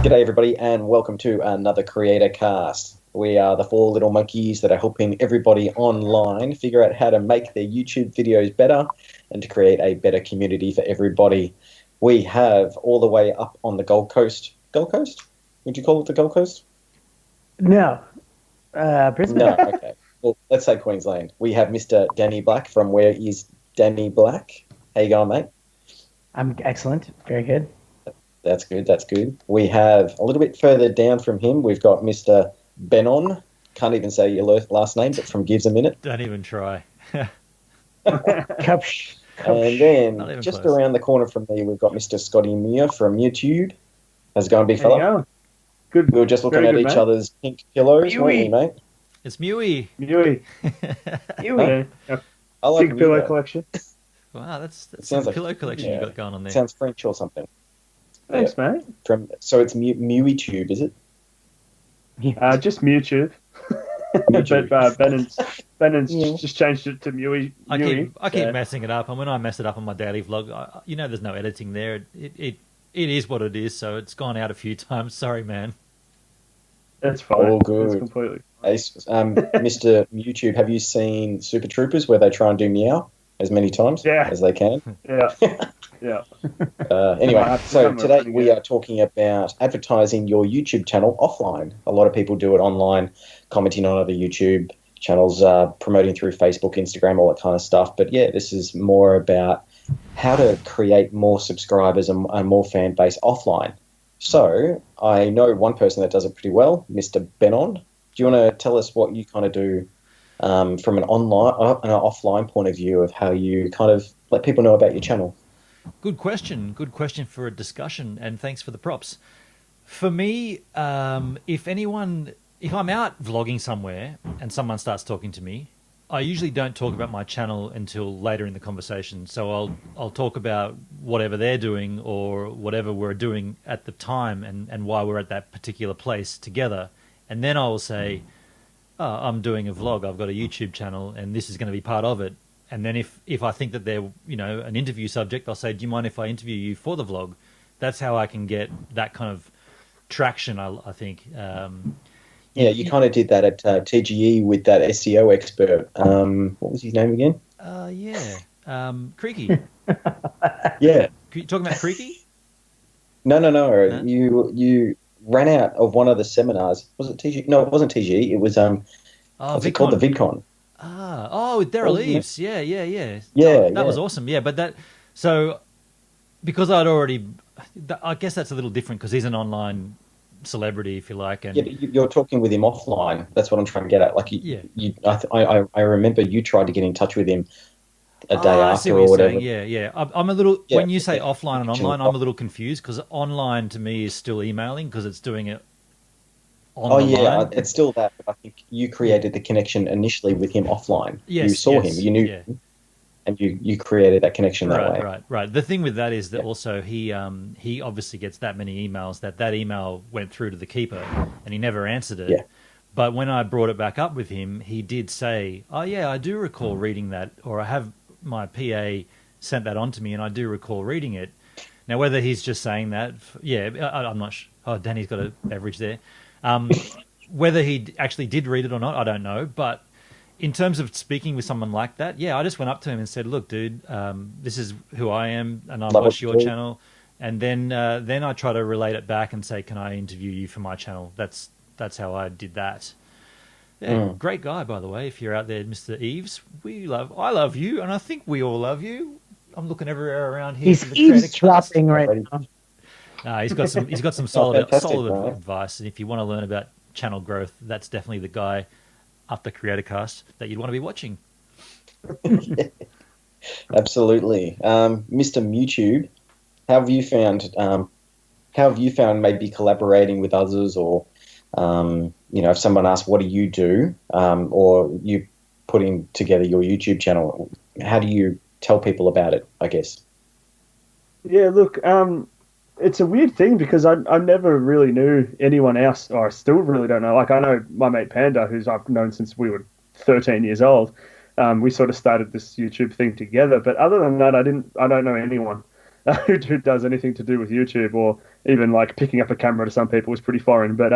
G'day, everybody, and welcome to another Creator Cast. We are the four little monkeys that are helping everybody online figure out how to make their YouTube videos better and to create a better community for everybody. We have all the way up on the Gold Coast. Gold Coast? Would you call it the Gold Coast? No. Brisbane? No, okay. Well, let's say Queensland. We have Mr. Danny Black from Where is Danny Black? How you going, mate? I'm excellent. Very good. That's good. That's good. We have a little bit further down from him. We've got Mr. Benon. Can't even say your last name, but from Gives a Minute. Don't even try. Cupsh. And then just close. around the corner from me, we've got Mr. Scotty Muir from YouTube. How's it going, big There you fella? go. Good. We were just looking Very at good, each mate. other's pink pillows, weren't we, Mewy. mate? It's Mewy. Yui. Yui. Yeah. I like Big pillow Muir. collection. Wow, that's sounds a like- pillow collection yeah. you got going on there. Sounds French or something. Thanks, mate. So it's Mewy Tube, is it? Just Mewtube. Mewtube. But Bennon's Yeah. just changed it to Mewy. I keep so- messing it up, and when I mess it up on my daily vlog, there's no editing there. It is what it is, so it's gone out a few times. Sorry, man. That's fine. All good. That's completely. Mr. YouTube, have you seen Super Troopers where they try and do meow as many times Yeah. as they can? Yeah. Yeah. Anyway, I have to so come up today with it we again. are talking about advertising your YouTube channel offline. A lot of people do it online, commenting on other YouTube channels, promoting through Facebook, Instagram, all that kind of stuff. But yeah, this is more about how to create more subscribers and more fan base offline. So I know one person that does it pretty well, Mr. Benon. Do you want to tell us what you kind of do from an offline point of view of how you kind of let people know about your channel? Good question. Good question for a discussion, and thanks for the props. For me, if I'm out vlogging somewhere and someone starts talking to me, I usually don't talk about my channel until later in the conversation. So I'll talk about whatever they're doing or whatever we're doing at the time and why we're at that particular place together. And then I will say, oh, I'm doing a vlog. I've got a YouTube channel and this is going to be part of it. And then if I think that they're, an interview subject, I'll say, do you mind if I interview you for the vlog? That's how I can get that kind of traction, I think. Yeah, you kind of did that at TGE with that SEO expert. What was his name again? Creaky. Yeah. You talking about Creaky? No. No? You ran out of one of the seminars. Was it TGE? No, it wasn't TGE. It was what's it called? The VidCon. With Daryl Wasn't it? Eves. Yeah. Yeah, That was awesome. Yeah, but so because I'd already, I guess that's a little different because he's an online celebrity, if you like. And Yeah, but you're talking with him offline. That's what I'm trying to get at. Like, I remember you tried to get in touch with him a day I see after what or you're whatever. saying. Yeah. I'm a little, Yeah, when you say yeah. offline and online, I'm a little confused because online to me is still emailing because it's doing it on Oh the yeah, line. it's still that. But I think you created the connection initially with him offline. Yes, you saw yes, him, you knew yeah. him, and you created that connection that way. Right. The thing with that is that Yeah. also he obviously gets that many emails that email went through to the keeper and he never answered it. Yeah. But when I brought it back up with him, he did say, "Oh yeah, I do recall reading that, or I have my PA sent that on to me, and I do recall reading it." Now whether he's just saying that, I'm not. Oh, Danny's got a beverage there. Whether he actually did read it or not, I don't know. But in terms of speaking with someone like that, I just went up to him and said, "Look, dude, this is who I am, and I Love watch what you your do." channel." And then I try to relate it back and say, "Can I interview you for my channel?" That's how I did that. Yeah, great guy, by the way. If you're out there, Mr. Eves, I love you, and I think we all love you. I'm looking everywhere around here. He's for the Creator Cast. eavesdropping right now. He's got some solid fantastic, man. advice, and if you want to learn about channel growth, that's definitely the guy up the Creator Cast that you'd want to be watching. Absolutely, Mr. YouTube. How have you found maybe collaborating with others, or if someone asks, "What do you do?" Or you putting together your YouTube channel, how do you tell people about it? I guess. Yeah, look, it's a weird thing because I never really knew anyone else, or I still really don't know. Like, I know my mate Panda, who's I've known since we were 13 years old. We sort of started this YouTube thing together, but other than that, I don't know anyone. who does anything to do with YouTube, or even like picking up a camera to some people is pretty foreign. But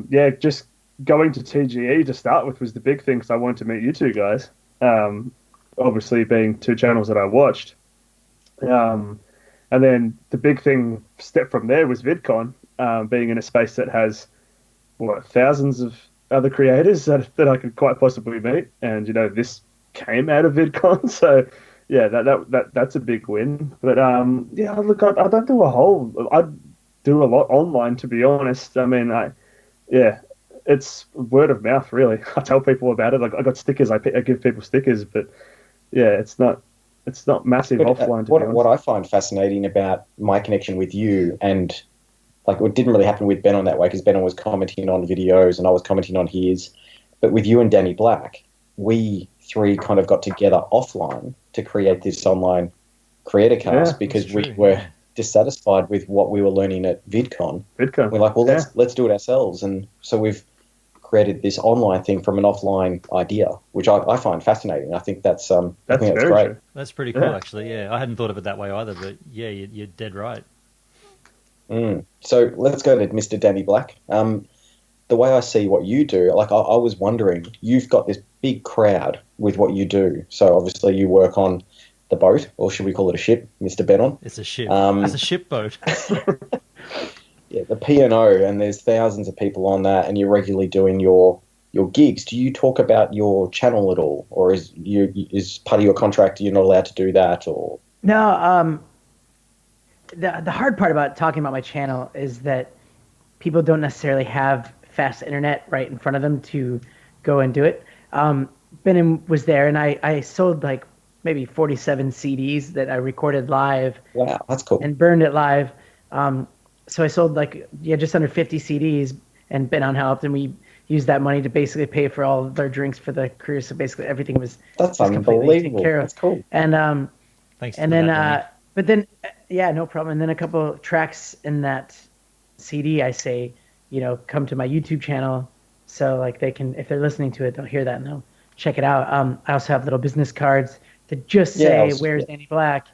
yeah, just going to TGE to start with was the big thing because I wanted to meet you two guys. Obviously, being two channels that I watched. And then the big thing step from there was VidCon, being in a space that has thousands of other creators that I could quite possibly meet, and this came out of VidCon, so yeah, that's a big win. But yeah, look, I don't do I do a lot online, to be honest. I mean, it's word of mouth, really. I tell people about it. Like, I got stickers. I give people stickers, but yeah, it's not massive offline. To be honest. What I find fascinating about my connection with you, and like it didn't really happen with Benon that way because Benon was commenting on videos and I was commenting on his, but with you and Danny Black, we three kind of got together offline to create this online creator cast because we were dissatisfied with what we were learning at VidCon. We're like, well, let's do it ourselves, and so we've created this online thing from an offline idea, which I find fascinating. I think that's great. True. That's pretty cool, actually. Yeah, I hadn't thought of it that way either, but yeah, you're dead right. So let's go to Mr. Danny Black. The way I see what you do, like I was wondering, you've got this big crowd with what you do. So obviously you work on the boat, or should we call it a ship, Mr. Benon? It's a ship. It's a ship boat. Yeah, the P&O, and there's thousands of people on that, and you're regularly doing your gigs. Do you talk about your channel at all, or is part of your contract you're not allowed to do that? Or no? The hard part about talking about my channel is that people don't necessarily have fast internet right in front of them to go and do it. Benon was there, and I sold like maybe 47 CDs that I recorded live. Wow, that's cool. And burned it live. So I sold just under 50 CDs, and Benon helped, and we used that money to basically pay for all of their drinks for the crew. So basically everything was completely taken care of. That's cool. And thanks. And then but then yeah, no problem. And then a couple of tracks in that CD, I say, come to my YouTube channel, so like they can, if they're listening to it, they'll hear that and they'll check it out. I also have little business cards that just say "Where's Danny Black."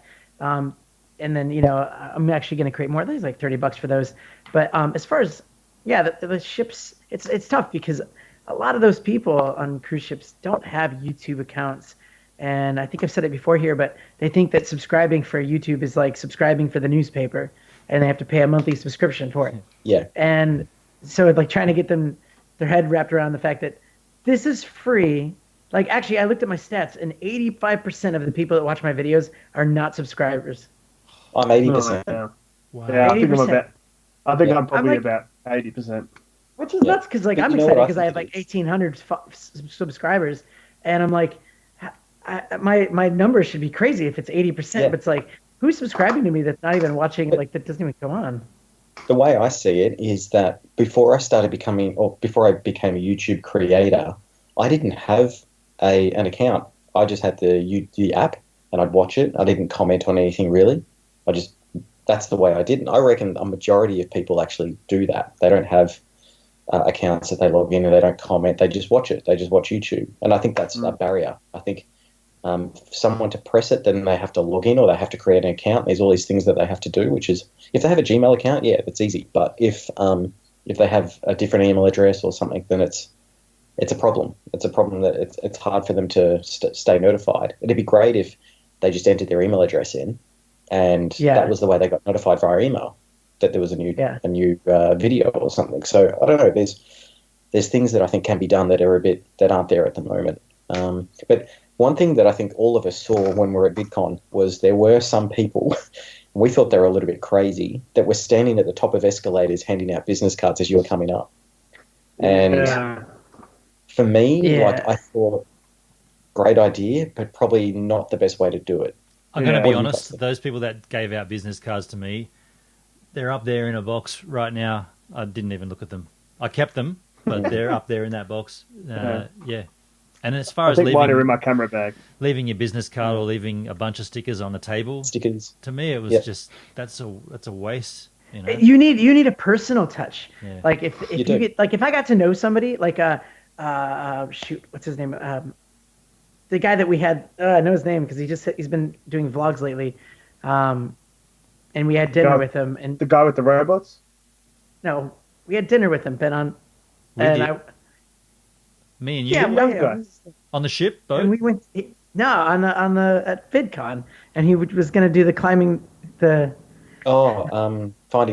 And then, I'm actually going to create more. There's like $30 for those. But as far as, the ships, it's tough because a lot of those people on cruise ships don't have YouTube accounts. And I think I've said it before here, but they think that subscribing for YouTube is like subscribing for the newspaper, and they have to pay a monthly subscription for it. Yeah. And so like trying to get their head wrapped around the fact that this is free. Like, actually, I looked at my stats, and 85% of the people that watch my videos are not subscribers. I'm 80%. Wow. Yeah, I think I'm probably about 80%. Which is nuts, because like I'm excited because I have like 1,800 subscribers, and I'm like, my numbers should be crazy if it's 80%. But it's like, who's subscribing to me that's not even watching? Like, that doesn't even go on. The way I see it is that before I became a YouTube creator, I didn't have an account. I just had the app, and I'd watch it. I didn't comment on anything really. That's the way I did. And I reckon a majority of people actually do that. They don't have accounts that they log in and they don't comment. They just watch it. They just watch YouTube. And I think that's a barrier. I think for someone to press it, then they have to log in or they have to create an account. There's all these things that they have to do, which is, if they have a Gmail account, yeah, that's easy. But if they have a different email address or something, then it's a problem. It's a problem that it's hard for them to stay notified. It'd be great if they just entered their email address in, and that was the way they got notified via email that there was a new video or something. So I don't know. There's things that I think can be done that aren't there at the moment. But one thing that I think all of us saw when we were at VidCon was there were some people, we thought they were a little bit crazy, that were standing at the top of escalators handing out business cards as you were coming up. And for me, I thought, great idea, but probably not the best way to do it. I'm going to be honest, those people that gave out business cards to me, they're up there in a box right now. I didn't even look at them. I kept them, but they're up there in that box. Yeah. And as far as mine are in my camera bag. Leaving your business card or leaving a bunch of stickers on the table, to me it was just that's a waste. You need a personal touch. Yeah. Like if you get, like, if I got to know somebody, like what's his name? The guy that we had, I know his name because he's been doing vlogs lately. And we had dinner guy- with him, and The guy with the robots. no, we had dinner with him, Ben, We and did. I, Me and you yeah, young well, guy. it was- on the ship boat. and we went, no, on the at VidCon, and he was going to do the climbing, Finding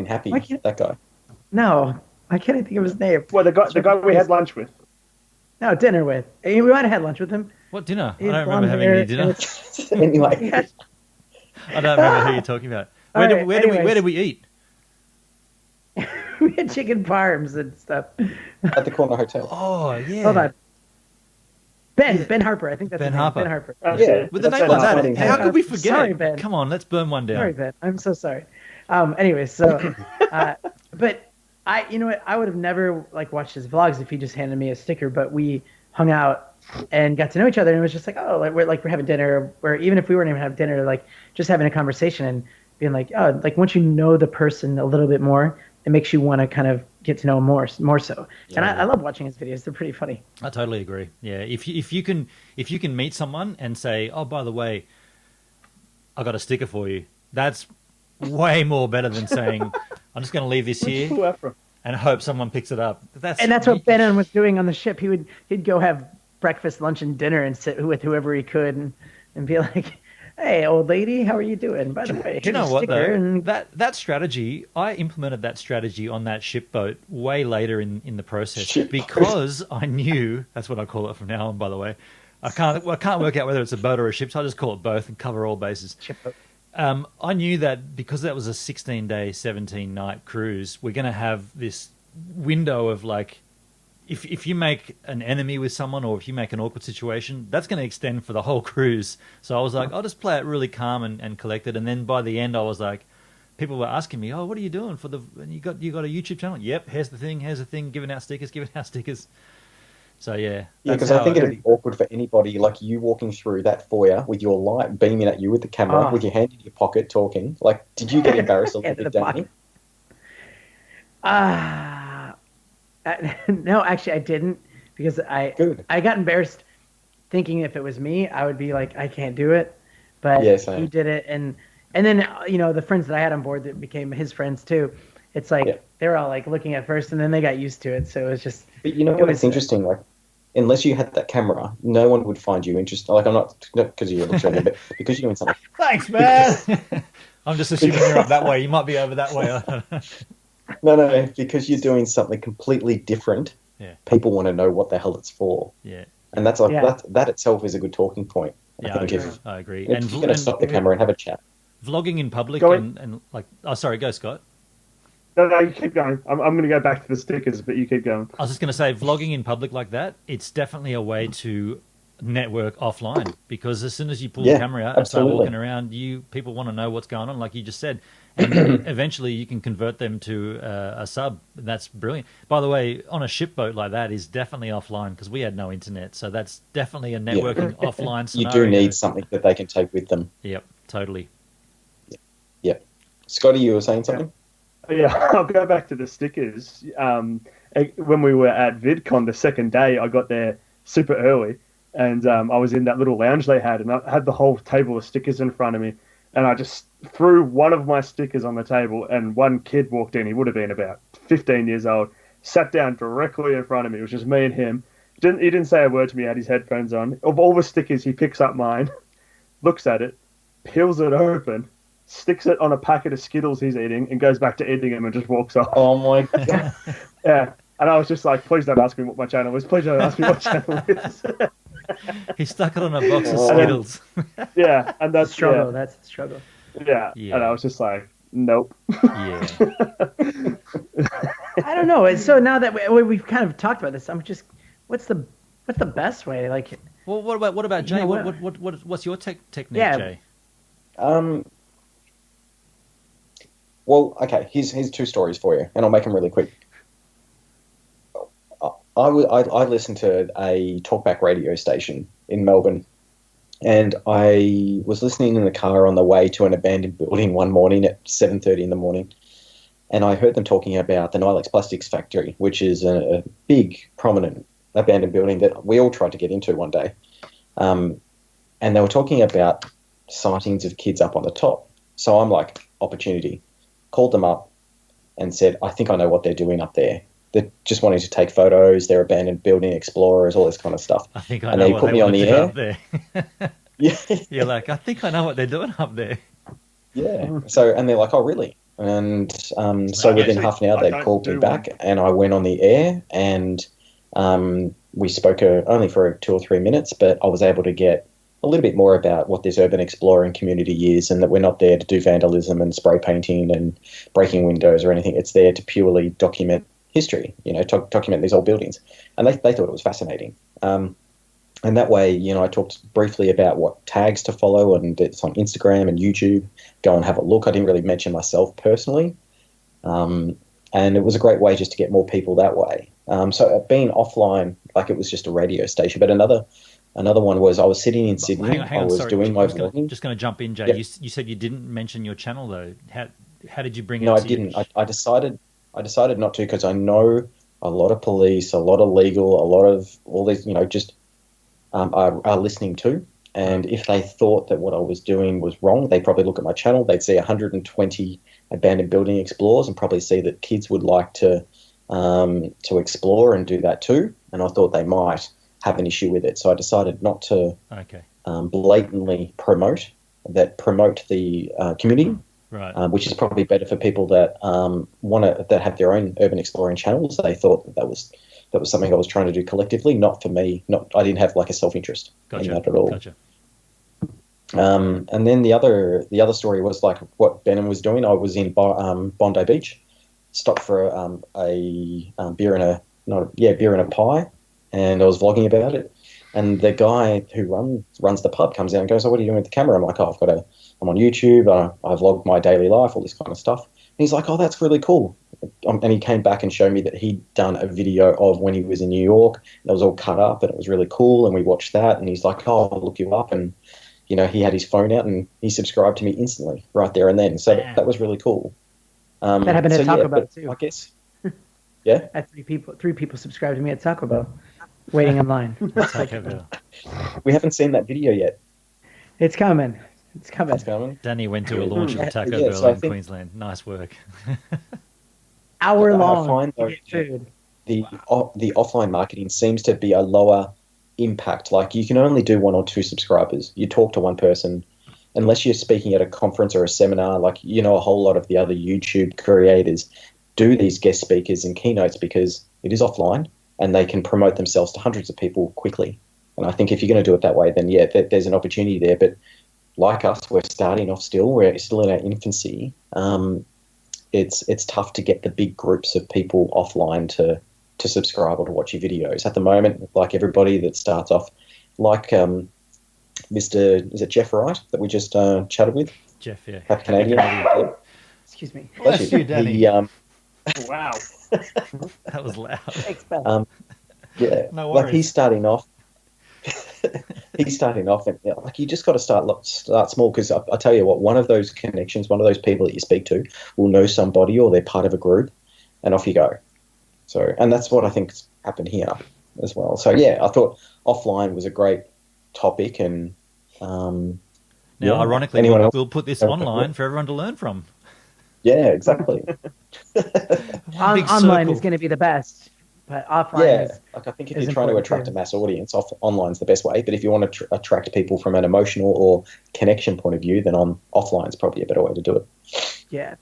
Happy, Why can't- that guy. no, I can't even think of his name. Well, the guy we had lunch with. No, dinner with. We might have had lunch with him. What dinner? I He had don't remember blonde having hair, any dinner. and Anyway, he had- I don't remember who you're talking about. All right, Where anyways. did we eat? we had chicken parms and stuff. at the corner hotel. Oh yeah. Hold on. Ben Harper, I think that's Ben his name. Harper. Ben Harper. That's Yeah. it. With a That's name it. like that, Finding how Happy. could we forget? Sorry, Ben. Come on, let's burn one down. Sorry, Ben. I'm so sorry. Anyway, so, but you know what? I would have never like watched his vlogs if he just handed me a sticker. But we hung out and got to know each other, and it was just like, oh, like we're having dinner, or even if we weren't even having dinner, like just having a conversation and being like, oh, like once you know the person a little bit more, it makes you want to kind of get to know him more so. And I love watching his videos; they're pretty funny. I totally agree. Yeah, if you can meet someone and say, oh, by the way, I got a sticker for you. That's way more better than saying, I'm just going to leave this Where'd you here pull that from? and hope someone picks it up. And that's what Ben was doing on the ship. He'd go have breakfast, lunch, and dinner and sit with whoever he could and be like, "Hey, old lady, how are you doing? By the way, Do you know here's a what sticker," though? and That strategy, I implemented that strategy on that ship boat way later in the process Ship boat. because I knew that's what I call it from now on. By the way, I can't work out whether it's a boat or a ship, so I just call it both and cover all bases. ship. I knew that because that was a 16-day, 17-night cruise, we're going to have this window of like, if you make an enemy with someone or if you make an awkward situation, that's going to extend for the whole cruise. So I was like, I'll just play it really calm and collected. And then by the end, I was like, people were asking me, oh, what are you doing for the? And you got a YouTube channel? Yep. Here's the thing. Giving out stickers. So yeah. Yeah, that's because I how think it'd be awkward for anybody like you walking through that foyer with your light beaming at you with the camera, Oh. with your hand in your pocket, talking. Like, did you get embarrassed a Hand little in bit, the Danny? No, actually, I didn't because Good. I got embarrassed thinking if it was me, I would be like, I can't do it. But Yeah, same. he did it, and then the friends that I had on board that became his friends too. It's like Yeah. they were all like looking at first, and then they got used to it. So it was just But you know It what? was- It's interesting. Like, unless you had that camera, no one would find you interesting. Like, I'm not because you're Australian, but because you're doing something. Thanks, man. I'm just assuming you're up that way. You might be over that way. No, because you're doing something completely different. Yeah. People want to know what the hell it's for, Yeah. and that's like Yeah. that itself is a good talking point. Yeah, I think agree. if, I agree. if And, you're going to stop the camera and have a chat. vlogging in public Go and like, oh, sorry, go Scott. No, you keep going. I'm going to go back to the stickers, but you keep going. I was just going to say, vlogging in public like that, it's definitely a way to network offline because as soon as you pull the Yeah, camera out and start absolutely. walking around, people want to know what's going on, like you just said, and eventually you can convert them to a sub. That's brilliant. By the way, on a ship boat like that is definitely offline because we had no internet, so that's definitely a networking offline You scenario. do need something that they can take with them. Yep, totally. Scotty, you were saying something? Yeah, I'll go back to the stickers. When we were at VidCon the second day, I got there super early, and I was in that little lounge they had, and I had the whole table of stickers in front of me, and I just threw one of my stickers on the table, and one kid walked in. He would have been about 15 years old, sat down directly in front of me. It was just me and him. He didn't say a word to me. He had his headphones on. Of all the stickers, he picks up mine, looks at it, peels it open, sticks it on a packet of Skittles he's eating, and goes back to eating them and just walks off. Oh my god! Yeah. And I was just like, please don't ask me what my channel is. Please don't ask me what channel it is. He stuck it on a box of Oh. Skittles. Yeah. And that's struggle. That's the struggle. Yeah. Yeah. And I was just like, nope. Yeah. I don't know. And so now that we've kind of talked about this, I'm just, what's the best way? Like, Well, what about Jay? No, What's your technique, Yeah. Jay? Well, okay. Here's two stories for you, and I'll make them really quick. I listened to a talkback radio station in Melbourne, and I was listening in the car on the way to an abandoned building one morning at 7:30 in the morning, and I heard them talking about the Nilex Plastics Factory, which is a big, prominent abandoned building that we all tried to get into one day. And they were talking about sightings of kids up on the top. So I'm like, opportunity. Called them up and said, I think I know what they're doing up there. They're just wanting to take photos. They're abandoned building explorers, all this kind of stuff. I think I And know they what put they me on want to the do air. up there. Yeah. You're like, I think I know what they're doing up there. Yeah. So, and they're like, oh, really? And so within Actually, half an hour, I they don't called me do back, one. and I went on the air, and we spoke only for 2 or 3 minutes, but I was able to get a little bit more about what this urban exploring community is, and that we're not there to do vandalism and spray painting and breaking windows or anything. It's there to purely document history, document these old buildings. And they thought it was fascinating. And that way, I talked briefly about what tags to follow, and it's on Instagram and YouTube. Go and have a look. I didn't really mention myself personally. And it was a great way just to get more people that way. So being offline, like it was just a radio station. But another one was I was sitting in Sydney. Hang I on, was sorry. doing my Just vlogging. going to jump in, Jay. Yep. You said you didn't mention your channel though. How did you bring it? No, I to didn't. You? I decided not to, because I know a lot of police, a lot of legal, a lot of all these, just are listening to. And if they thought that what I was doing was wrong, they'd probably look at my channel. They'd see 120 abandoned building explores and probably see that kids would like to explore and do that too. And I thought they might have an issue with it. So I decided not to blatantly promote the community. Right. Which is probably better for people that that have their own urban exploring channels. They thought that was something I was trying to do collectively, not for me. I didn't have like a self-interest in that at all. Gotcha. And then the other story was like what Benham was doing. I was in Bondi Beach, stopped for a beer and a pie, and I was vlogging about it. And the guy who runs the pub comes out and goes, "Oh, what are you doing with the camera?" I'm like, "Oh, I'm on YouTube. I vlog my daily life, all this kind of stuff." And he's like, "Oh, that's really cool." And he came back and showed me that he'd done a video of when he was in New York. It was all cut up, and it was really cool. And we watched that. And he's like, "Oh, I'll look you up." And he had his phone out and he subscribed to me instantly, right there and then. So that was really cool. That happened at Taco Bell too. I guess. Yeah. I had three people subscribed to me at Taco Bell, waiting in line. Taco Bell. We haven't seen that video yet. It's coming. It's coming. It's coming. Danny went to a launch of Taco Yeah, Bell so I in think- Queensland. Nice work. Hour I long find, to though, get food. the offline marketing seems to be a lower impact. Like you can only do 1 or 2 subscribers. You talk to one person, unless you're speaking at a conference or a seminar. Like a whole lot of the other YouTube creators do these guest speakers and keynotes because it is offline and they can promote themselves to hundreds of people quickly. And I think if you're going to do it that way, then there's an opportunity there. But like us, we're starting off still. We're still in our infancy. It's tough to get the big groups of people offline to subscribe or to watch your videos. At the moment, like everybody that starts off, like is it Jeff Wright that we just chatted with? Jeff, yeah. Half Canadian. Yeah. Excuse me. Bless you, Danny. He, Wow. That was loud. Thanks, Bell. yeah, No like worries. he's starting off. He's starting off, and like you just got to start small. Because I tell you what, one of those connections, one of those people that you speak to, will know somebody or they're part of a group, and off you go. So, and that's what I think's happened here as well. So yeah, I thought offline was a great topic, and Now, yeah. ironically, Anyone else? we'll put this online for everyone to learn from. Yeah, exactly. One big Online circle. is going to be the best, but offline Yeah, is like I think if is you're trying to important attract too. a mass audience, online's the best way. But if you want to attract people from an emotional or connection point of view, then offline's probably a better way to do it. Yeah.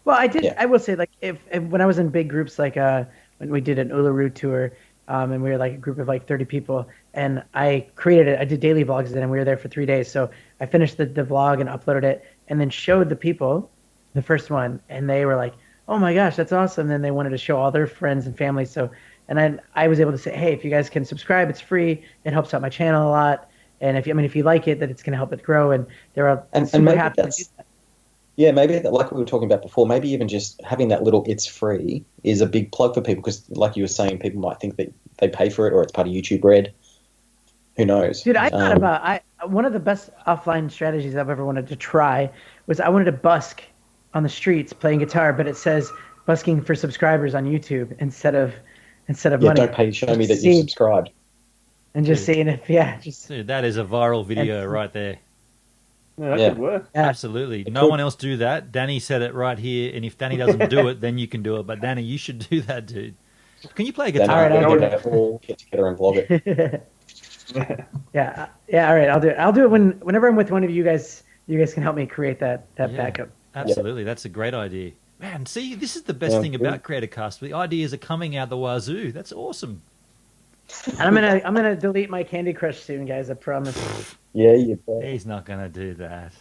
Well, I did. Yeah. I will say, like, if when I was in big groups, like when we did an Uluru tour, and we were like a group of like 30 people, and I created it. I did daily vlogs then, and we were there for 3 days. So I finished the vlog and uploaded it, and then showed the people the first one, and they were like, "Oh my gosh, that's awesome!" Then they wanted to show all their friends and family. So, and then I was able to say, "Hey, if you guys can subscribe, it's free. It helps out my channel a lot. And if you like it, that it's going to help it grow." And they were super maybe happy to do that. Yeah, maybe like we were talking about before, maybe even just having that little "it's free" is a big plug for people because, like you were saying, people might think that they pay for it or it's part of YouTube Red. Who knows? Dude, I thought about one of the best offline strategies I've ever wanted to try was I wanted to busk on the streets playing guitar, but it says busking for subscribers on YouTube instead of Yeah, money. don't pay. Show me that See- you subscribed. And just seeing if Dude, that is a viral video right there. Yeah, that Yeah. could work. Yeah. Absolutely. It No could. one else do that. Danny said it right here, and if Danny doesn't do it, then you can do it. But Danny, you should do that, dude. Can you play Then guitar? All right, I'll we're do going to all get together and vlog it. Yeah, yeah. All right, I'll do it. I'll do it whenever I'm with one of you guys. You guys can help me create that Yeah. backup. Absolutely. That's a great idea. Man, see, this is the best Yeah, thing good. about CreatorCast. The ideas are coming out the wazoo. That's awesome. And I'm gonna delete my Candy Crush soon, guys. I promise. Yeah, you bet. He's not going to do that.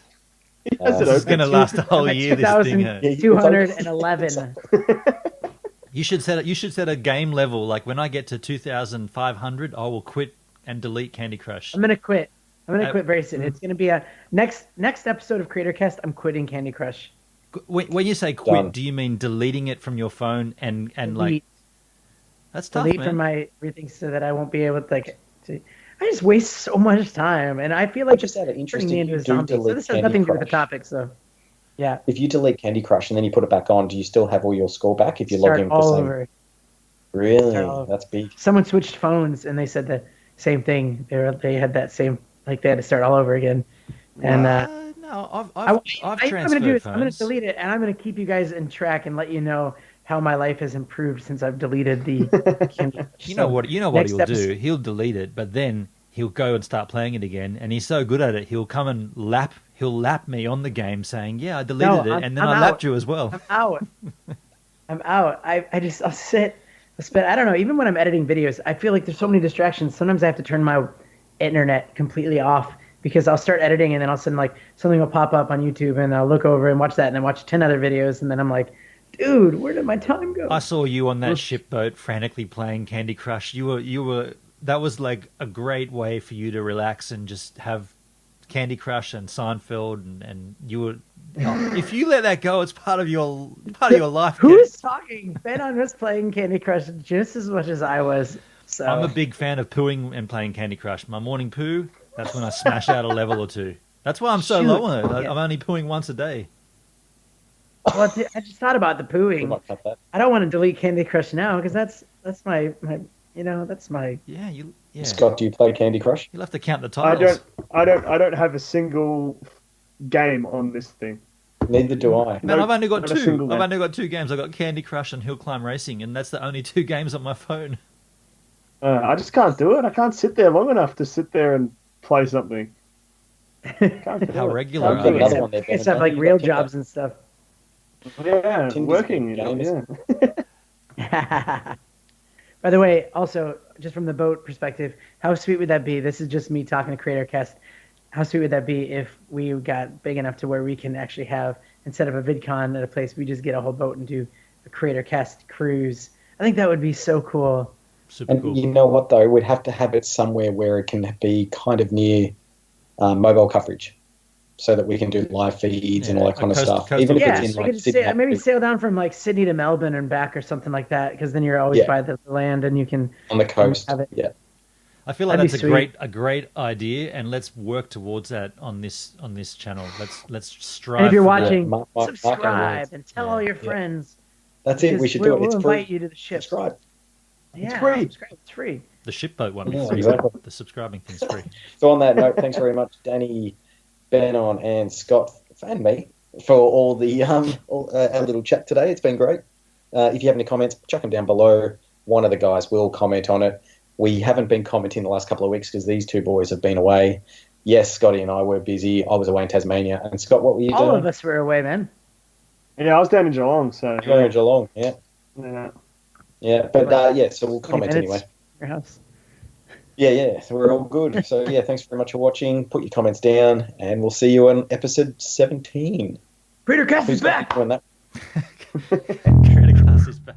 Has it This is open? going to last a whole I'm at year, this thing. 2,211. You should set a game level. Like when I get to 2,500, I will quit and delete Candy Crush. I'm gonna quit. I'm gonna quit very soon. It's gonna be a next episode of CreatorCast. I'm quitting Candy Crush. When you say quit, Done. do you mean deleting it from your phone and like Delete, that's tough, delete man. from my everything so that I won't be able to like. I just waste so much time, and I feel like Just out of interest, turning me if into you a do zombie. So delete this has Candy nothing to do with the Crush- topic. So, yeah, If you delete Candy Crush and then you put it back on, do you still have all your score back if you log start in with the all same? over. Really? Start all over. That's big. Someone switched phones, and they said the same thing. They had that same like they had to start all over again. And no, I'm I've gonna do it. transferred I'm gonna phones. delete it, and I'm gonna keep you guys in track and let you know how my life has improved since I've deleted the. Candy Crush. You know what? You know what next he'll do. episode- He'll delete it, but then he'll go and start playing it again. And he's so good at it, he'll come and lap. He'll lap me on the game, saying, "Yeah, I deleted it," and then I'm I out. lapped you as well. I'm out. I'm out. I'll sit. I'll spend. I don't know. Even when I'm editing videos, I feel like there's so many distractions. Sometimes I have to turn my internet completely off because I'll start editing and then all of a sudden like something will pop up on YouTube and I'll look over and watch that and then watch 10 other videos and then I'm like, dude, where did my time go? I saw you on that shipboat frantically playing Candy Crush. You were. That was like a great way for you to relax and just have Candy Crush and Seinfeld, and you were. If you let that go, it's part of your life. Who Ken. is talking? Ben was playing Candy Crush just as much as I was. So I'm a big fan of pooing and playing Candy Crush. My morning poo, that's when I smash out a level or two. That's why I'm so Shoot. low on it. Yeah. I'm only pooing once a day. well, I just thought about the We pooing. might cut that. I don't want to delete Candy Crush now because that's my that's my. Yeah. Scott, do you play Candy Crush? You'll have to count the I tiles. don't have a single game on this thing. Neither do I. Man, No, I've only got not a two. single I've game. only got 2 games. I've got Candy Crush and Hill Climb Racing, and that's the only 2 games on my phone. I just can't do it. I can't sit there long enough to sit there and play something. Can't do How it. regular I've are got you? another one there, I guess Ben. have like You real got Tinder. jobs and stuff. Yeah, Tinder's working. good games. By the way, also just from the boat perspective, how sweet would that be? This is just me talking to CreatorCast. How sweet would that be if we got big enough to where we can actually have, instead of a VidCon at a place, we just get a whole boat and do a CreatorCast cruise? I think that would be so cool. Super And cool. you know what though? We'd have to have it somewhere where it can be kind of near mobile coverage, so that we can do live feeds and Yeah, all that kind of coast- stuff. coastal Even if Yeah, it's in so like we could just Sydney, maybe sail down from like Sydney to Melbourne and back or something like that, because then you're always Yeah. by the land and you can. on the coast. have it. Yeah, I feel like That'd that's be a great idea, and let's work towards that on this channel. Let's strive. And if you're for that. watching, Mark our subscribe words. and tell Yeah. all your Yeah. friends. That's it. We Because should do it. We'll It's invite free. you to the ship. Subscribe. Yeah, free. subscribe. It's free. The shipboat one. Yeah, free. exactly. The subscribing thing's free. So on that note, thanks very much, Danny, Benon, and Scott, and me, for all the our little chat today. It's been great. If you have any comments, chuck them down below. One of the guys will comment on it. We haven't been commenting the last couple of weeks because these 2 boys have been away. Yes, Scotty and I were busy. I was away in Tasmania. And Scott, what were you All doing? of us were away, man. Yeah, I was down in Geelong, so You were in Geelong. Yeah, yeah. yeah. But yeah, so we'll 20 comment minutes. anyway. Your house. Yeah. So we're all good. So yeah, thanks very much for watching. Put your comments down, and we'll see you on episode 17. CreatorCast Who's is back. doing that? Creator Class is back.